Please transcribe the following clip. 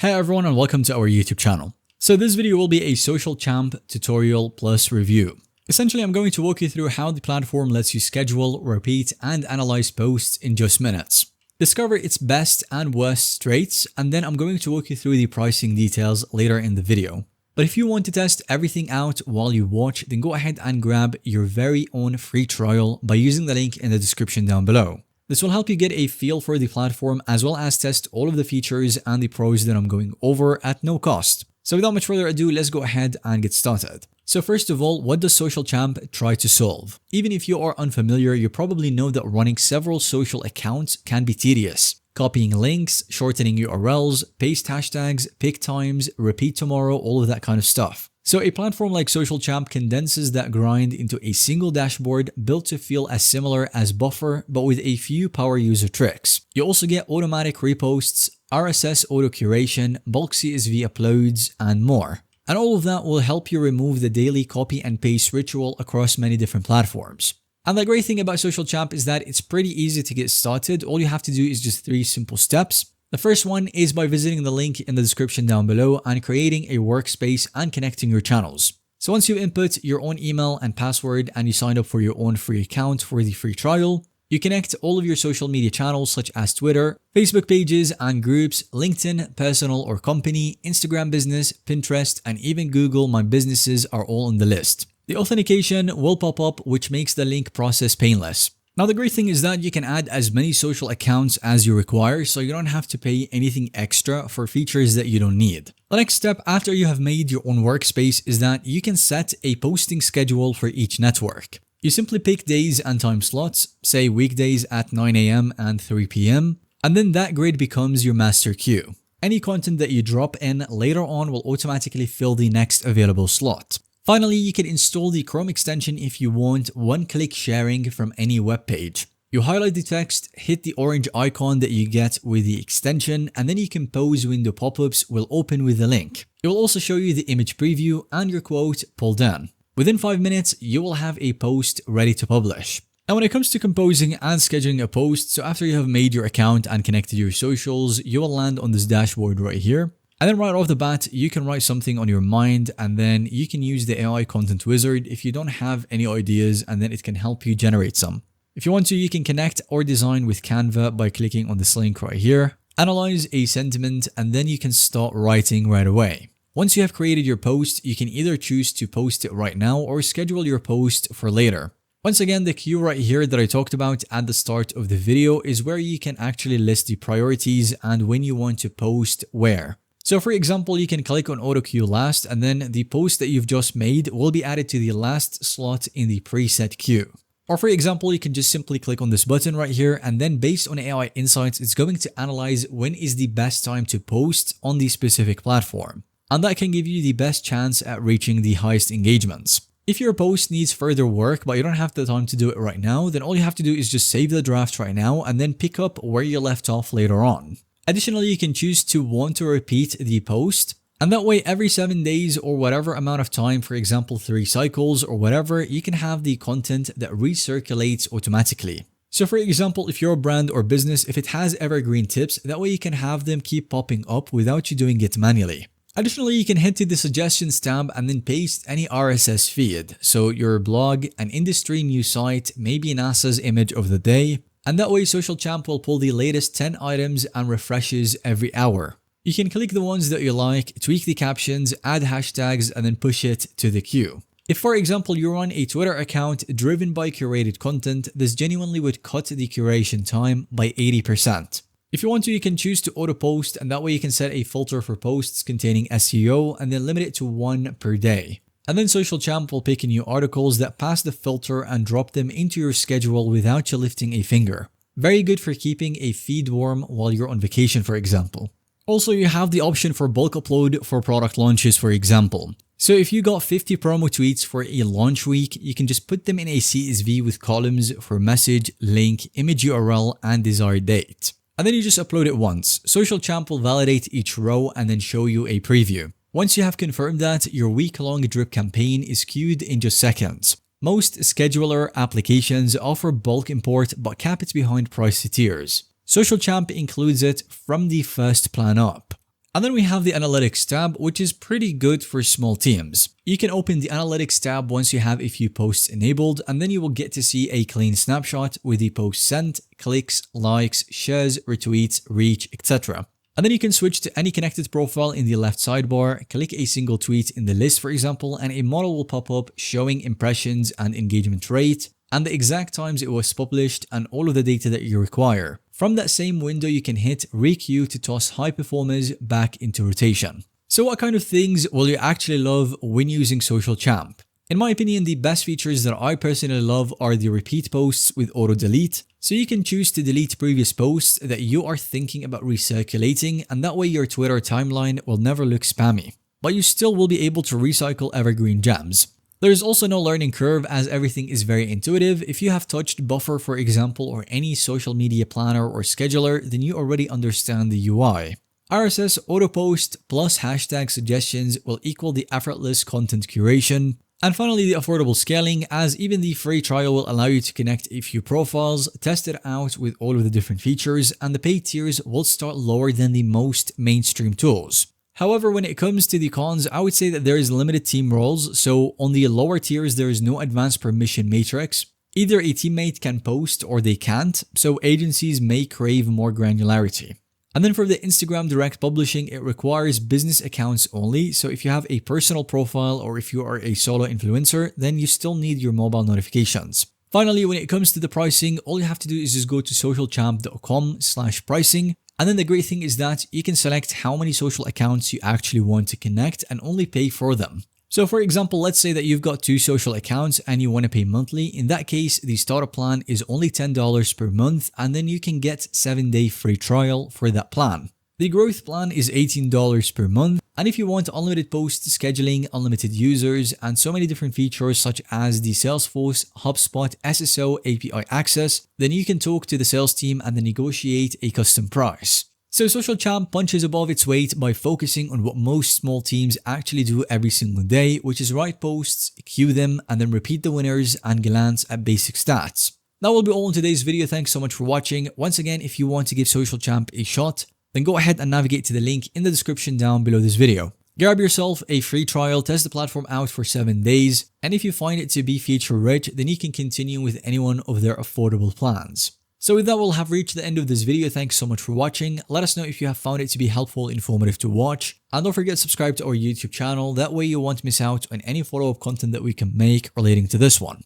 Hey everyone and welcome to our YouTube channel. So this video will be a Social Champ tutorial plus review. Essentially, I'm going to walk you through how the platform lets you schedule, repeat, and analyze posts in just minutes. Discover its best and worst traits, and then I'm going to walk you through the pricing details later in the video. But if you want to test everything out while you watch, then go ahead and grab your very own free trial by using the link in the description down below. This will help you get a feel for the platform as well as test all of the features and the pros that I'm going over at no cost. So without much further ado, let's go ahead and get started. So first of all, what does Social Champ try to solve? Even if you are unfamiliar, you probably know that running several social accounts can be tedious. Copying links, shortening URLs, paste hashtags, pick times, repeat tomorrow, all of that kind of stuff. So a platform like Social Champ condenses that grind into a single dashboard built to feel as similar as Buffer, but with a few power user tricks. You also get automatic reposts, RSS auto curation, bulk CSV uploads, and more. And all of that will help you remove the daily copy and paste ritual across many different platforms. And the great thing about Social Champ is that it's pretty easy to get started. All you have to do is just 3 simple steps. The first one is by visiting the link in the description down below and creating a workspace and connecting your channels. So once you input your own email and password and you sign up for your own free account for the free trial, you connect all of your social media channels such as Twitter, Facebook pages and groups, LinkedIn, personal or company, Instagram business, Pinterest, and even Google My Businesses are all on the list. The authentication will pop up, which makes the link process painless. Now the great thing is that you can add as many social accounts as you require, so you don't have to pay anything extra for features that you don't need. The next step after you have made your own workspace is that you can set a posting schedule for each network. You simply pick days and time slots, say weekdays at 9 AM and 3 PM, and then that grid becomes your master queue. Any content that you drop in later on will automatically fill the next available slot. Finally, you can install the Chrome extension if you want one-click sharing from any web page. You highlight the text, hit the orange icon that you get with the extension, and then you can pause window pop-ups will open with the link. It will also show you the image preview and your quote pulled in. Within 5 minutes, you will have a post ready to publish. Now when it comes to composing and scheduling a post, so after you have made your account and connected your socials, you will land on this dashboard right here. And then right off the bat, you can write something on your mind and then you can use the AI content wizard if you don't have any ideas, and then it can help you generate some. If you want to, you can connect or design with Canva by clicking on this link right here. Analyze a sentiment and then you can start writing right away. Once you have created your post, you can either choose to post it right now or schedule your post for later. Once again, the queue right here that I talked about at the start of the video is where you can actually list the priorities and when you want to post where. So for example, you can click on auto queue last and then the post that you've just made will be added to the last slot in the preset queue. Or for example, you can just simply click on this button right here and then based on AI insights, it's going to analyze when is the best time to post on the specific platform. And that can give you the best chance at reaching the highest engagements. If your post needs further work but you don't have the time to do it right now, then all you have to do is just save the draft right now and then pick up where you left off later on. Additionally, you can choose to want to repeat the post, and that way every 7 days or whatever amount of time, for example 3 cycles or whatever, you can have the content that recirculates automatically. So for example, if you're a brand or business, if it has evergreen tips, that way you can have them keep popping up without you doing it manually. Additionally, you can head to the suggestions tab and then paste any RSS feed. So your blog, an industry news site, maybe NASA's image of the day. And that way Social Champ will pull the latest 10 items and refreshes every hour. You can click the ones that you like, tweak the captions, add hashtags, and then push it to the queue. If for example you run a Twitter account driven by curated content, this genuinely would cut the curation time by 80%. If you want to, you can choose to auto post, and that way you can set a filter for posts containing SEO and then limit it to 1 per day. And then Social Champ will pick new articles that pass the filter and drop them into your schedule without you lifting a finger. Very good for keeping a feed warm while you're on vacation, for example. Also, you have the option for bulk upload for product launches, for example. So if you got 50 promo tweets for a launch week, you can just put them in a CSV with columns for message, link, image URL, and desired date. And then you just upload it once. Social Champ will validate each row and then show you a preview. Once you have confirmed that, your week-long drip campaign is queued in just seconds. Most scheduler applications offer bulk import but cap it behind pricey tiers. Social Champ includes it from the first plan up. And then we have the Analytics tab, which is pretty good for small teams. You can open the Analytics tab once you have a few posts enabled, and then you will get to see a clean snapshot with the posts sent, clicks, likes, shares, retweets, reach, etc. And then you can switch to any connected profile in the left sidebar, click a single tweet in the list for example, and a model will pop up showing impressions and engagement rate, and the exact times it was published, and all of the data that you require. From that same window, you can hit requeue to toss high performers back into rotation. So what kind of things will you actually love when using Social Champ? In my opinion, the best features that I personally love are the repeat posts with auto delete. So you can choose to delete previous posts that you are thinking about recirculating, and that way your Twitter timeline will never look spammy. But you still will be able to recycle evergreen gems. There is also no learning curve as everything is very intuitive. If you have touched Buffer for example or any social media planner or scheduler, then you already understand the UI. RSS auto post plus hashtag suggestions will equal the effortless content curation. And finally, the affordable scaling, as even the free trial will allow you to connect a few profiles, test it out with all of the different features, and the paid tiers will start lower than the most mainstream tools. However, when it comes to the cons, I would say that there is limited team roles, so on the lower tiers there is no advanced permission matrix. Either a teammate can post or they can't, so agencies may crave more granularity. And then for the Instagram direct publishing, it requires business accounts only, so if you have a personal profile or if you are a solo influencer, then you still need your mobile notifications. Finally, when it comes to the pricing, all you have to do is just go to socialchamp.com/pricing. And then the great thing is that you can select how many social accounts you actually want to connect and only pay for them. So for example, let's say that you've got 2 social accounts and you want to pay monthly. In that case, the starter plan is only $10 per month, and then you can get 7-day free trial for that plan. The growth plan is $18 per month, and if you want unlimited post scheduling, unlimited users, and so many different features such as the Salesforce, HubSpot, SSO, API access, then you can talk to the sales team and then negotiate a custom price. So Social Champ punches above its weight by focusing on what most small teams actually do every single day, which is write posts, queue them, and then repeat the winners and glance at basic stats. That will be all in today's video. Thanks so much for watching. Once again, if you want to give Social Champ a shot, then go ahead and navigate to the link in the description down below this video. Grab yourself a free trial, test the platform out for 7 days, and if you find it to be feature rich, then you can continue with any one of their affordable plans. So with that, we'll have reached the end of this video. Thanks so much for watching. Let us know if you have found it to be helpful, informative to watch. And don't forget to subscribe to our YouTube channel. That way you won't miss out on any follow-up content that we can make relating to this one.